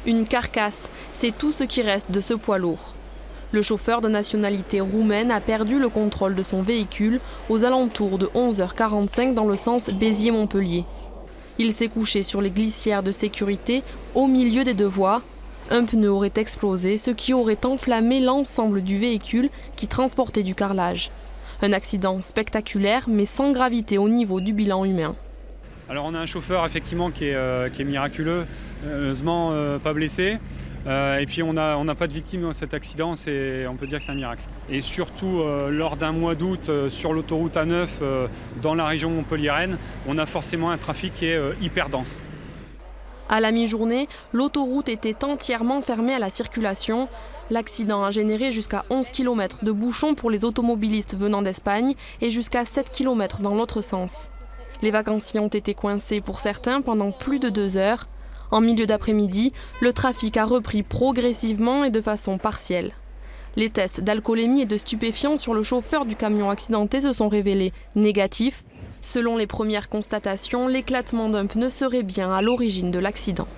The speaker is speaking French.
Une carcasse, c'est tout ce qui reste de ce poids lourd. Le chauffeur de nationalité roumaine a perdu le contrôle de son véhicule aux alentours de 11h45 dans le sens Béziers-Montpellier. Il s'est couché sur les glissières de sécurité au milieu des deux voies. Un pneu aurait explosé, ce qui aurait enflammé l'ensemble du véhicule qui transportait du carrelage. Un accident spectaculaire mais sans gravité au niveau du bilan humain. Alors on a un chauffeur effectivement qui est miraculeux, heureusement pas blessé. Et puis on n'a pas de victimes dans cet accident, on peut dire que c'est un miracle. Et surtout lors d'un mois d'août sur l'autoroute A9 dans la région montpelliéraine, on a forcément un trafic qui est hyper dense. À la mi-journée, l'autoroute était entièrement fermée à la circulation. L'accident a généré jusqu'à 11 km de bouchons pour les automobilistes venant d'Espagne et jusqu'à 7 km dans l'autre sens. Les vacanciers ont été coincés pour certains pendant plus de 2 heures. En milieu d'après-midi, le trafic a repris progressivement et de façon partielle. Les tests d'alcoolémie et de stupéfiants sur le chauffeur du camion accidenté se sont révélés négatifs. Selon les premières constatations, l'éclatement d'un pneu serait bien à l'origine de l'accident.